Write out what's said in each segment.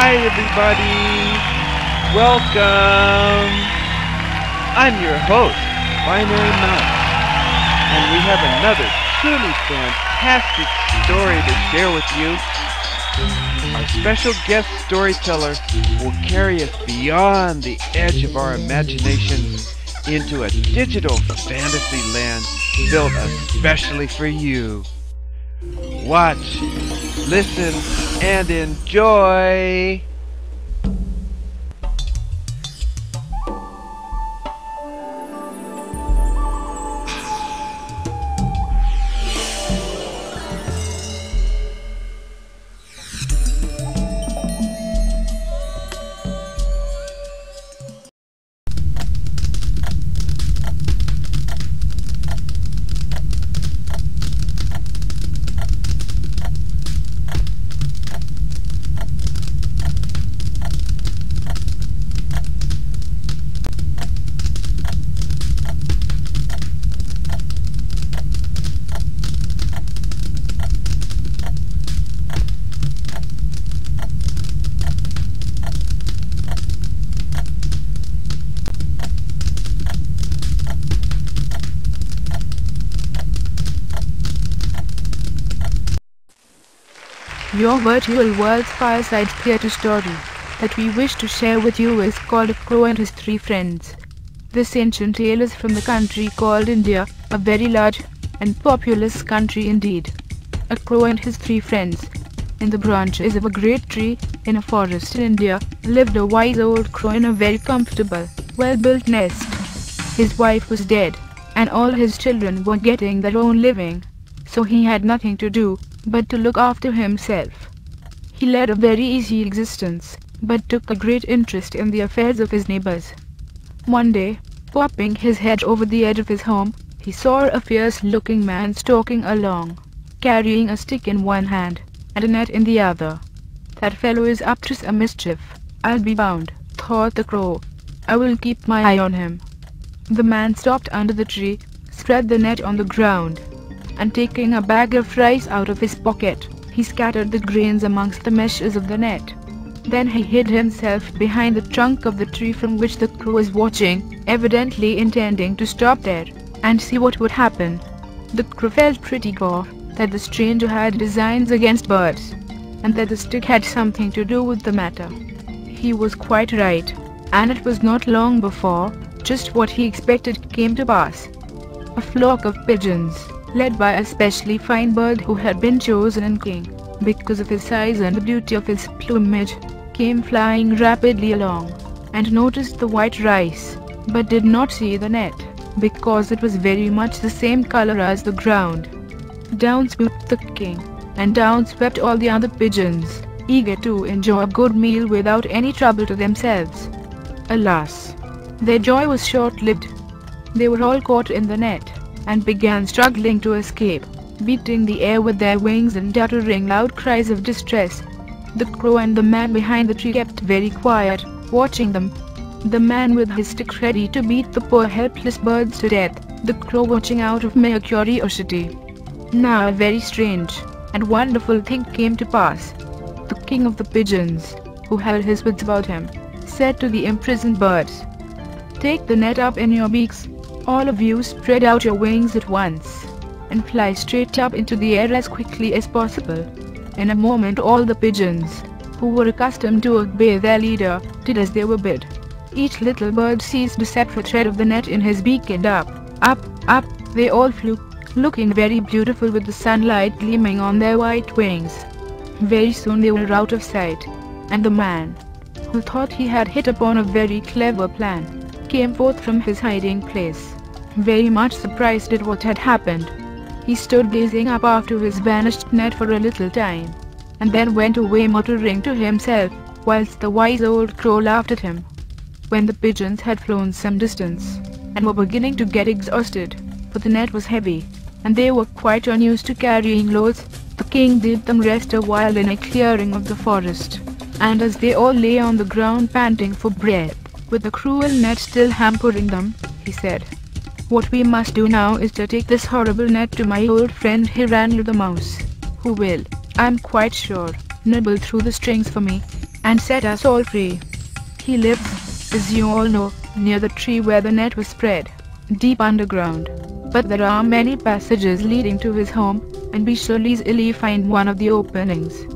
Hi everybody! Welcome! I'm your host, Paramount, and we have another truly fantastic story to share with you. Our special guest storyteller will carry us beyond the edge of our imaginations into a digital fantasy land built especially for you. Watch, listen, and enjoy! Your virtual world's fireside theater story that we wish to share with you is called A Crow and His Three Friends. This ancient tale is from the country called India, a very large and populous country indeed. A crow and his three friends. In the branches of a great tree in a forest in India lived a wise old crow in a very comfortable, well-built nest. His wife was dead, and all his children were getting their own living, so he had nothing to do but to look after himself. He led a very easy existence, but took a great interest in the affairs of his neighbors. One day, popping his head over the edge of his home, he saw a fierce-looking man stalking along, carrying a stick in one hand and a net in the other. "That fellow is up to some mischief, I'll be bound," thought the crow. "I will keep my eye on him." The man stopped under the tree, spread the net on the ground, and taking a bag of rice out of his pocket, he scattered the grains amongst the meshes of the net. Then he hid himself behind the trunk of the tree from which the crow was watching, evidently intending to stop there and see what would happen. The crow felt pretty sure that the stranger had designs against birds, and that the stick had something to do with the matter. He was quite right, and it was not long before just what he expected came to pass. A flock of pigeons, led by a specially fine bird who had been chosen king because of his size and the beauty of his plumage, came flying rapidly along, and noticed the white rice, but did not see the net, because it was very much the same color as the ground. Down swooped the king, and down swept all the other pigeons, eager to enjoy a good meal without any trouble to themselves. Alas! Their joy was short-lived. They were all caught in the net, and began struggling to escape, beating the air with their wings and uttering loud cries of distress. The crow and the man behind the tree kept very quiet, watching them. The man with his stick ready to beat the poor helpless birds to death, the crow watching out of mere curiosity. Now a very strange and wonderful thing came to pass. The king of the pigeons, who had his wits about him, said to the imprisoned birds, "Take the net up in your beaks. All of you spread out your wings at once, and fly straight up into the air as quickly as possible." In a moment all the pigeons, who were accustomed to obey their leader, did as they were bid. Each little bird seized a separate thread of the net in his beak, and up, they all flew, looking very beautiful with the sunlight gleaming on their white wings. Very soon they were out of sight, and the man, who thought he had hit upon a very clever plan, came forth from his hiding place, very much surprised at what had happened. He stood gazing up after his vanished net for a little time, and then went away muttering to himself, whilst the wise old crow laughed at him. When the pigeons had flown some distance, and were beginning to get exhausted, for the net was heavy, and they were quite unused to carrying loads, the king bid them rest a while in a clearing of the forest, and as they all lay on the ground panting for breath, with the cruel net still hampering them, he said, "What we must do now is to take this horrible net to my old friend Hiranlu the mouse, who will, I'm quite sure, nibble through the strings for me, and set us all free. He lives, as you all know, near the tree where the net was spread, deep underground. But there are many passages leading to his home, and we shall easily find one of the openings.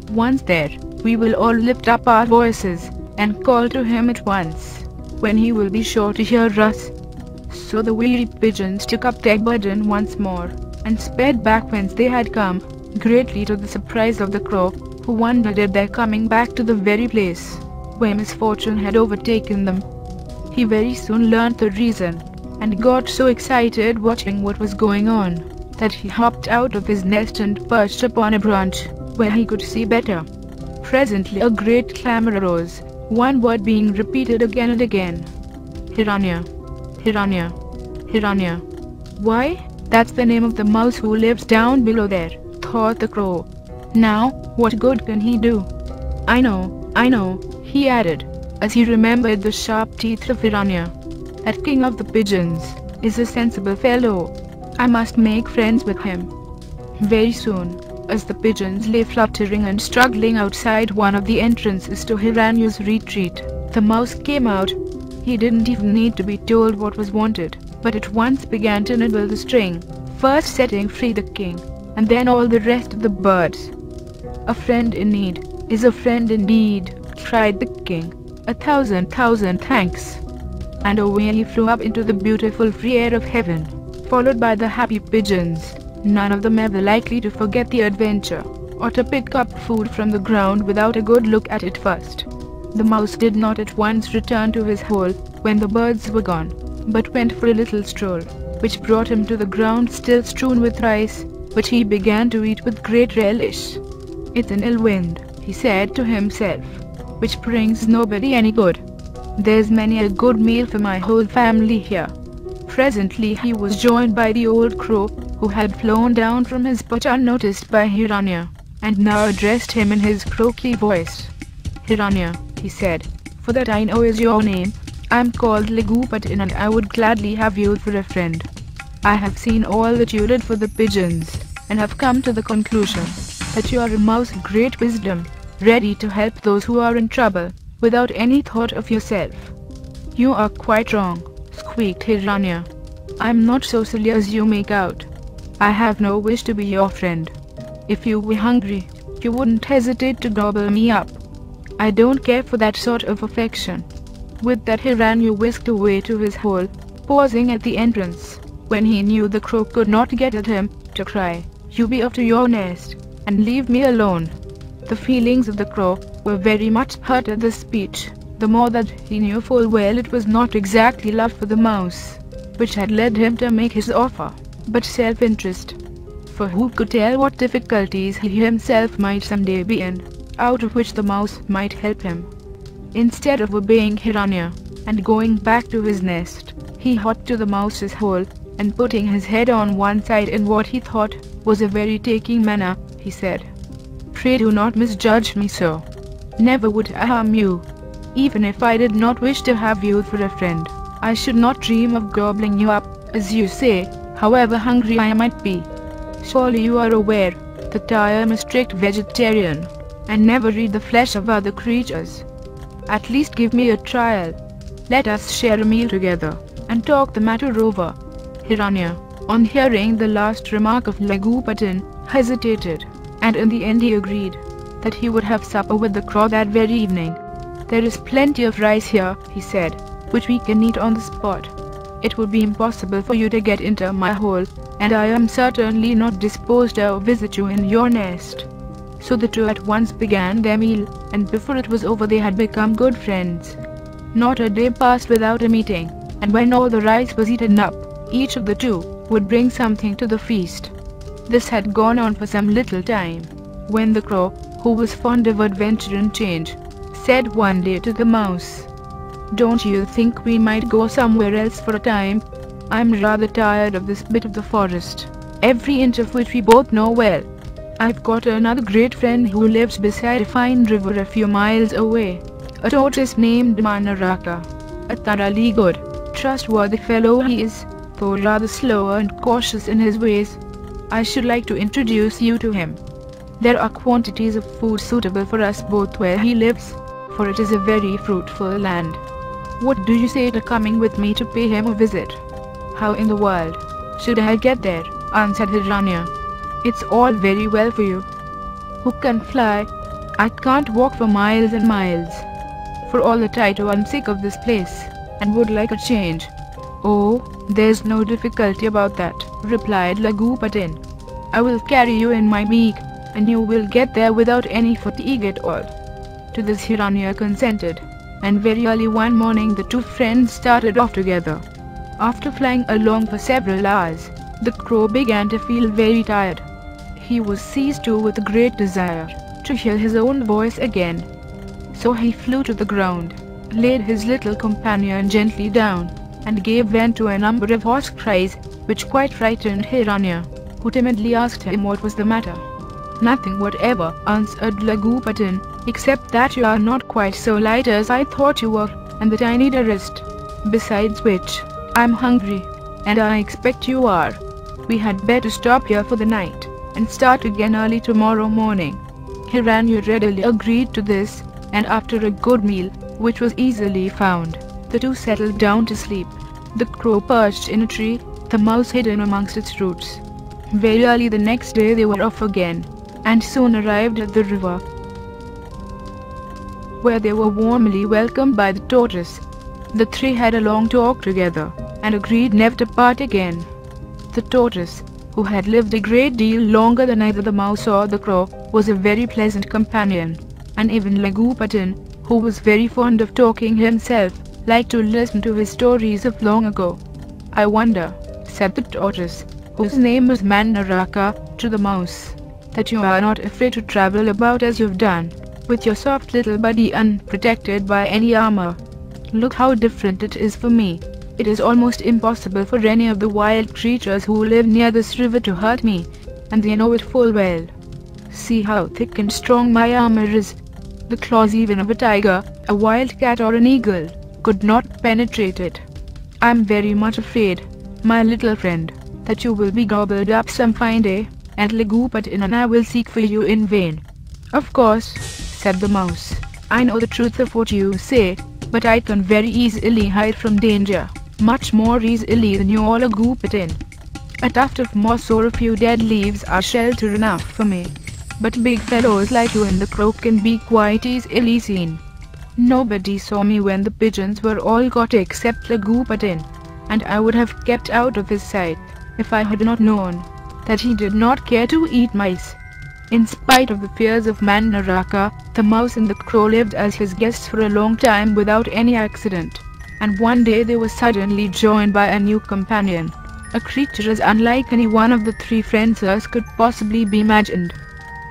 Once there, we will all lift up our voices, and call to him at once, when he will be sure to hear us. So the weary pigeons took up their burden once more, and sped back whence they had come, greatly to the surprise of the crow, who wondered at their coming back to the very place where misfortune had overtaken them. He very soon learnt the reason, and got so excited watching what was going on, that he hopped out of his nest and perched upon a branch, where he could see better. Presently a great clamour arose, one word being repeated again and again. Hiranya, Hiranya, Hiranya. Why, that's the name of the mouse who lives down below there, thought the crow. Now, what good can he do? I know, he added, as he remembered the sharp teeth of Hiranya. That king of the pigeons is a sensible fellow. I must make friends with him. Very soon, as the pigeons lay fluttering and struggling outside one of the entrances to Hiranya's retreat, the mouse came out. He didn't even need to be told what was wanted, but at once began to nibble the string, first setting free the king, and then all the rest of the birds. A friend in need is a friend indeed, cried the king. A thousand thanks. And away he flew up into the beautiful free air of heaven, followed by the happy pigeons, none of them ever likely to forget the adventure, or to pick up food from the ground without a good look at it first. The mouse did not at once return to his hole when the birds were gone, but went for a little stroll, which brought him to the ground still strewn with rice, which he began to eat with great relish. It's an ill wind, he said to himself, which brings nobody any good. There's many a good meal for my whole family here. Presently he was joined by the old crow, who had flown down from his perch unnoticed by Hiranya, and now addressed him in his croaky voice. Hiranya, he said, for that I know is your name, I'm called Legupatin and I would gladly have you for a friend. I have seen all that you did for the pigeons, and have come to the conclusion that you are a mouse of great wisdom, ready to help those who are in trouble, without any thought of yourself. You are quite wrong, squeaked Hiranya. I'm not so silly as you make out. I have no wish to be your friend. If you were hungry, you wouldn't hesitate to gobble me up. I don't care for that sort of affection. With that Hiranya whisked away to his hole, pausing at the entrance, when he knew the crow could not get at him, to cry, You be off to your nest, and leave me alone. The feelings of the crow were very much hurt at this speech, the more that he knew full well it was not exactly love for the mouse which had led him to make his offer, but self-interest. For who could tell what difficulties he himself might someday be in, out of which the mouse might help him. Instead of obeying Hiranya, and going back to his nest, he hopped to the mouse's hole, and putting his head on one side in what he thought was a very taking manner, he said, Pray do not misjudge me so. Never would I harm you. Even if I did not wish to have you for a friend, I should not dream of gobbling you up, as you say, however hungry I might be. Surely you are aware that I am a strict vegetarian, and never eat the flesh of other creatures. At least give me a trial. Let us share a meal together, and talk the matter over. Hiranya, on hearing the last remark of Legupatin, hesitated, and in the end he agreed that he would have supper with the crow that very evening. There is plenty of rice here, he said, which we can eat on the spot. It would be impossible for you to get into my hole, and I am certainly not disposed to visit you in your nest. So the two at once began their meal, and before it was over they had become good friends. Not a day passed without a meeting, and when all the rice was eaten up, each of the two would bring something to the feast. This had gone on for some little time, when the crow, who was fond of adventure and change, said one day to the mouse, Don't you think we might go somewhere else for a time? I'm rather tired of this bit of the forest, every inch of which we both know well. I've got another great friend who lives beside a fine river a few miles away, a tortoise named Manaraka. A thoroughly good, trustworthy fellow he is, though rather slower and cautious in his ways. I should like to introduce you to him. There are quantities of food suitable for us both where he lives, for it is a very fruitful land. What do you say to coming with me to pay him a visit? How in the world should I get there? Answered Hiranya. It's all very well for you who can fly. I can't walk for miles and miles. For all that I too am sick of this place, and would like a change. Oh, there's no difficulty about that, replied Laghupatin. I will carry you in my beak, and you will get there without any fatigue at all. To this Hiranya consented, and very early one morning the two friends started off together. After flying along for several hours, the crow began to feel very tired. He was seized too with a great desire to hear his own voice again. So he flew to the ground, laid his little companion gently down, and gave vent to a number of hoarse cries, which quite frightened Hiranya, who timidly asked him what was the matter. Nothing whatever, answered Laghupatin, except that you are not quite so light as I thought you were, and that I need a rest. Besides which, I'm hungry, and I expect you are. We had better stop here for the night, and start again early tomorrow morning. Hiranya readily agreed to this, and after a good meal, which was easily found, the two settled down to sleep. The crow perched in a tree, the mouse hidden amongst its roots. Very early the next day they were off again, and soon arrived at the river, where they were warmly welcomed by the tortoise. The three had a long talk together, and agreed never to part again. The tortoise, who had lived a great deal longer than either the mouse or the crow, was a very pleasant companion, and even Laghupatin, who was very fond of talking himself, liked to listen to his stories of long ago. I wonder, said the tortoise, whose name was Manaraka, to the mouse, that you are not afraid to travel about as you've done, with your soft little body unprotected by any armor. Look how different it is for me. It is almost impossible for any of the wild creatures who live near this river to hurt me, and they know it full well. See how thick and strong my armor is. The claws even of a tiger, a wild cat or an eagle, could not penetrate it. I am very much afraid, my little friend, that you will be gobbled up some fine day, and Laghupatin and I will seek for you in vain. Of course, said the mouse, I know the truth of what you say, but I can very easily hide from danger, much more easily than you or Laghupatin. A tuft of moss or a few dead leaves are shelter enough for me, but big fellows like you and the crow can be quite easily seen. Nobody saw me when the pigeons were all caught except Laghupatin, and I would have kept out of his sight if I had not known that he did not care to eat mice. In spite of the fears of Manaraka, the mouse and the crow lived as his guests for a long time without any accident, and one day they were suddenly joined by a new companion, a creature as unlike any one of the three friends as could possibly be imagined.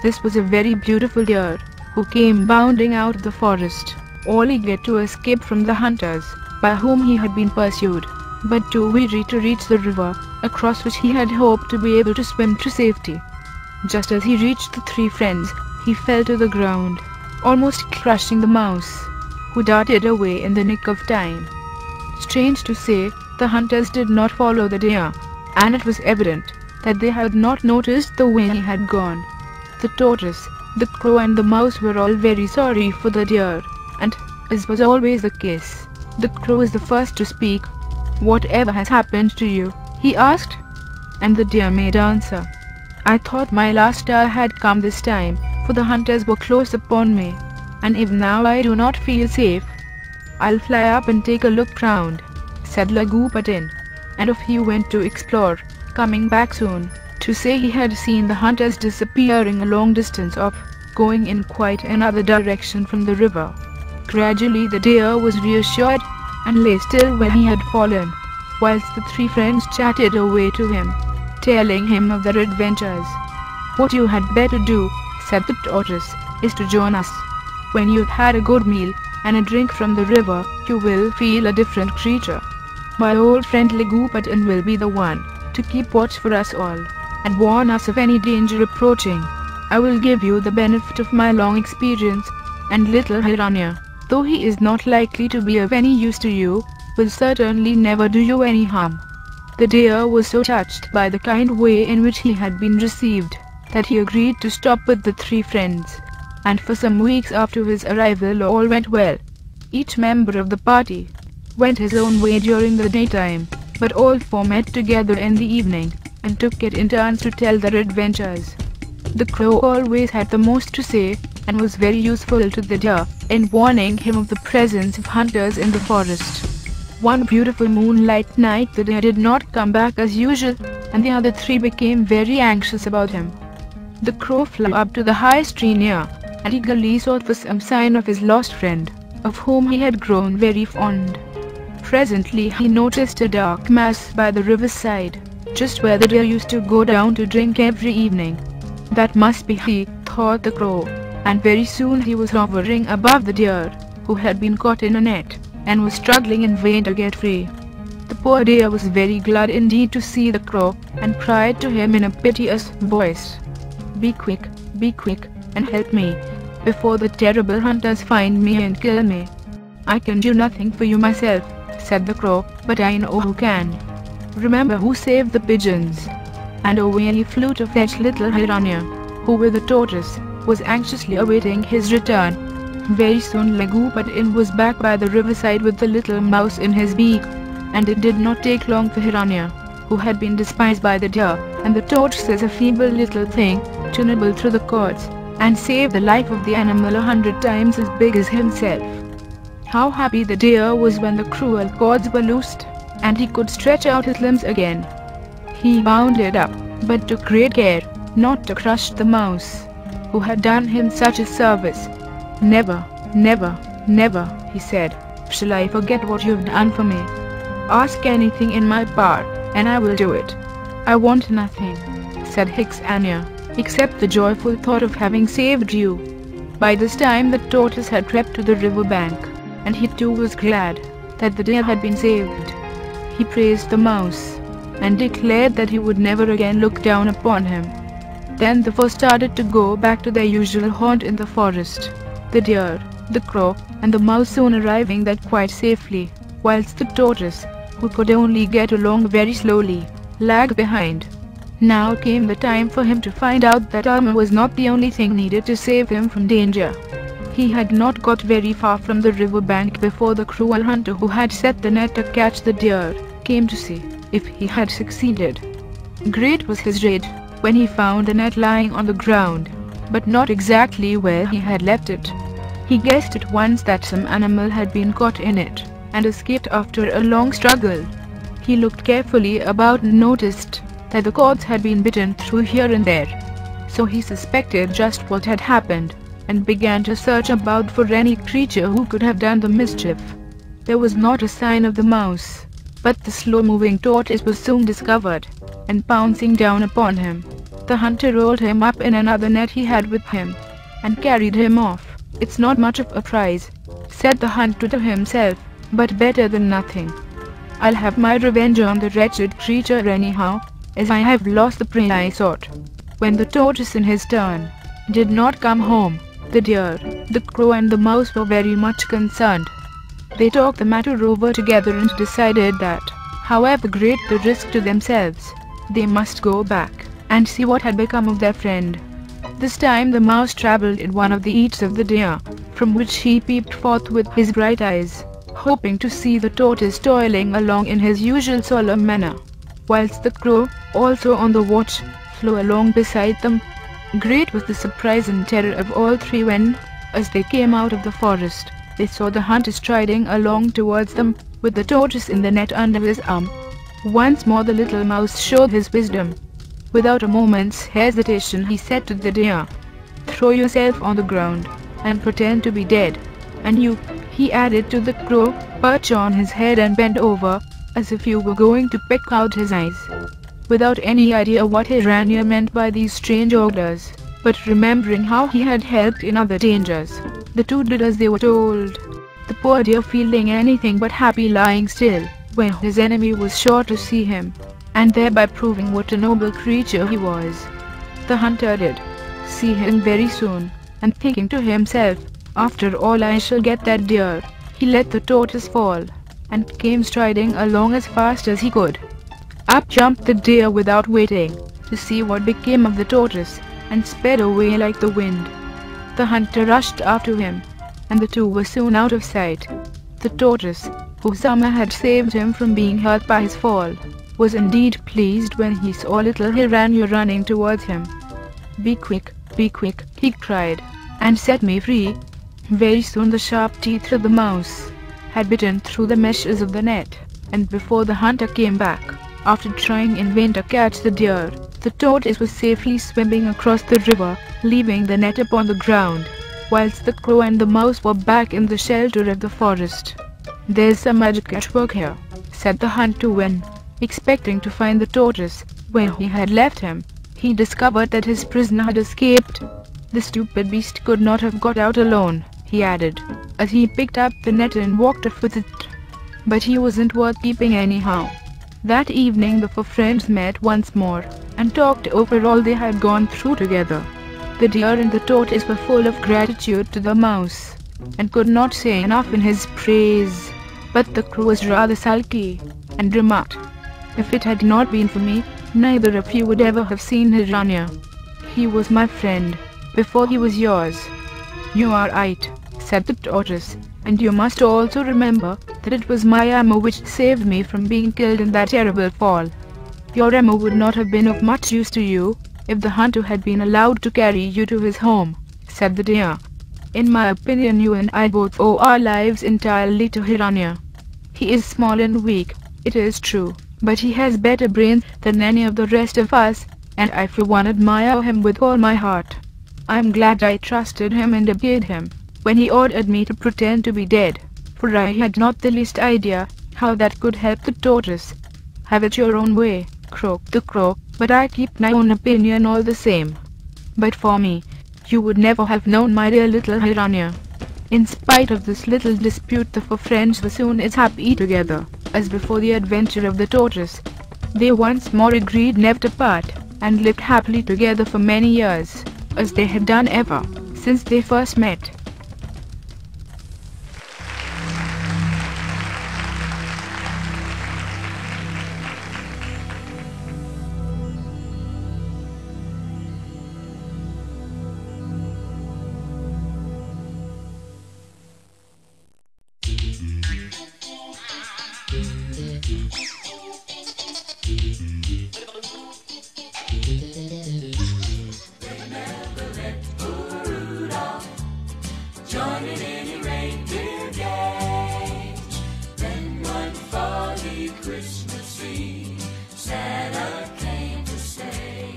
This was a very beautiful deer, who came bounding out of the forest, all eager to escape from the hunters, by whom he had been pursued, but too weary to reach the river, across which he had hoped to be able to swim to safety. Just as he reached the three friends, he fell to the ground, almost crushing the mouse, who darted away in the nick of time. Strange to say, the hunters did not follow the deer, and it was evident that they had not noticed the way he had gone. The tortoise, the crow and the mouse were all very sorry for the deer, and, as was always the case, the crow was the first to speak. Whatever has happened to you? He asked. And the deer made answer, I thought my last hour had come this time, for the hunters were close upon me, and even now I do not feel safe. I'll fly up and take a look round, said Laghupatin, and off he went to explore, coming back soon, to say he had seen the hunters disappearing a long distance off, going in quite another direction from the river. Gradually the deer was reassured, and lay still where he had fallen, whilst the three friends chatted away to him, telling him of their adventures. What you had better do, said the tortoise, is to join us. When you've had a good meal and a drink from the river, you will feel a different creature. My old friend Laghupatin will be the one to keep watch for us all, and warn us of any danger approaching. I will give you the benefit of my long experience, and little Hiranya, though he is not likely to be of any use to you, will certainly never do you any harm. The deer was so touched by the kind way in which he had been received, that he agreed to stop with the three friends. and for some weeks after his arrival all went well. Each member of the party went his own way during the daytime, but all four met together in the evening, and took it in turns to tell their adventures. The crow always had the most to say, and was very useful to the deer, in warning him of the presence of hunters in the forest. One beautiful moonlight night the deer did not come back as usual, and the other three became very anxious about him. The crow flew up to the highest tree near, and eagerly sought for some sign of his lost friend, of whom he had grown very fond. Presently he noticed a dark mass by the riverside, just where the deer used to go down to drink every evening. That must be he, thought the crow, and very soon he was hovering above the deer, who had been caught in a net, and was struggling in vain to get free. The poor deer was very glad indeed to see the crow, and cried to him in a piteous voice, be quick, and help me, before the terrible hunters find me and kill me." "I can do nothing for you myself," said the crow, "but I know who can. Remember who saved the pigeons." And away he flew to fetch little Hiranya, who with the tortoise was anxiously awaiting his return. Very soon Lagupatan was back by the riverside with the little mouse in his beak, and it did not take long for Hiranya, who had been despised by the deer and the tortoise as a feeble little thing, to nibble through the cords and save the life of the animal 100 times as big as himself. How happy the deer was when the cruel cords were loosed, and he could stretch out his limbs again. He bounded up, but took great care not to crush the mouse, who had done him such a service. "Never, never, never," he said, "shall I forget what you've done for me. Ask anything in my power, and I will do it." "I want nothing," said Hixania, "except the joyful thought of having saved you." By this time the tortoise had crept to the river bank, and he too was glad that the deer had been saved. He praised the mouse, and declared that he would never again look down upon him. Then the four started to go back to their usual haunt in the forest, the deer, the crow, and the mouse soon arriving there quite safely, whilst the tortoise, who could only get along very slowly, lagged behind. Now came the time for him to find out that armor was not the only thing needed to save him from danger. He had not got very far from the river bank before the cruel hunter who had set the net to catch the deer came to see if he had succeeded. Great was his rage when he found the net lying on the ground, but not exactly where he had left it. He guessed at once that some animal had been caught in it, and escaped after a long struggle. He looked carefully about and noticed that the cords had been bitten through here and there. So he suspected just what had happened, and began to search about for any creature who could have done the mischief. There was not a sign of the mouse, but the slow-moving tortoise was soon discovered, and pouncing down upon him, the hunter rolled him up in another net he had with him, and carried him off. "It's not much of a prize," said the hunter to himself, "but better than nothing. I'll have my revenge on the wretched creature anyhow, as I have lost the prey I sought." When the tortoise in his turn did not come home, the deer, the crow and the mouse were very much concerned. They talked the matter over together and decided that, however great the risk to themselves, they must go back and see what had become of their friend. This time the mouse travelled in one of the eats of the deer, from which he peeped forth with his bright eyes, hoping to see the tortoise toiling along in his usual solemn manner, whilst the crow, also on the watch, flew along beside them. Great was the surprise and terror of all three when, as they came out of the forest, they saw the hunter striding along towards them, with the tortoise in the net under his arm. Once more the little mouse showed his wisdom. Without a moment's hesitation he said to the deer, "Throw yourself on the ground, and pretend to be dead. And you," he added to the crow, "perch on his head and bend over, as if you were going to peck out his eyes." Without any idea what Hiranya meant by these strange orders, but remembering how he had helped in other dangers, the two did as they were told. The poor deer feeling anything but happy lying still, where his enemy was sure to see him, and thereby proving what a noble creature he was. The hunter did see him very soon, and thinking to himself, "After all I shall get that deer," he let the tortoise fall, and came striding along as fast as he could. Up jumped the deer without waiting to see what became of the tortoise, and sped away like the wind. The hunter rushed after him, and the two were soon out of sight. The tortoise, whose summer had saved him from being hurt by his fall, was indeed pleased when he saw little Hiranyu running towards him. Be quick, he cried, and set me free." Very soon the sharp teeth of the mouse had bitten through the meshes of the net, and before the hunter came back, after trying in vain to catch the deer, the tortoise was safely swimming across the river, leaving the net upon the ground, whilst the crow and the mouse were back in the shelter of the forest. "There's some magic at work here," said the hunter when, expecting to find the tortoise where he had left him, he discovered that his prisoner had escaped. "The stupid beast could not have got out alone," he added, as he picked up the net and walked off with it. But he wasn't worth keeping anyhow. That evening the four friends met once more, and talked over all they had gone through together. The deer and the tortoise were full of gratitude to the mouse, and could not say enough in his praise. But the crow was rather sulky, and remarked, "If it had not been for me, neither of you would ever have seen Hiranyu. He was my friend, before he was yours." "You are right," said the tortoise, "and you must also remember that it was my armor which saved me from being killed in that terrible fall. Your armor would not have been of much use to you if the hunter had been allowed to carry you to his home," said the deer. "In my opinion you and I both owe our lives entirely to Hiranyu. He is small and weak, it is true, but he has better brains than any of the rest of us, and I for one admire him with all my heart. I am glad I trusted him and obeyed him when he ordered me to pretend to be dead, for I had not the least idea how that could help the tortoise." "Have it your own way," croaked the crow, "but I keep my own opinion all the same. But for me, you would never have known my dear little Hiranyu." In spite of this little dispute, the four friends were soon as happy together as before the adventure of the tortoise. They once more agreed never to part, and lived happily together for many years, as they had done ever since they first met. Joining any reindeer gang. Then one foggy Christmas Eve, Santa came to say,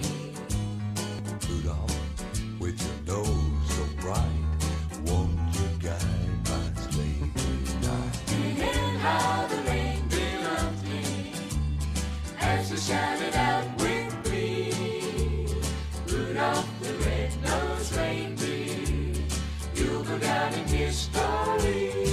"Rudolph, with your nose so bright, won't you guide my sleigh tonight?" Singing how the reindeer loved me, as they shouted out with glee, "Rudolph the red-nosed reindeer, you'll go down in history."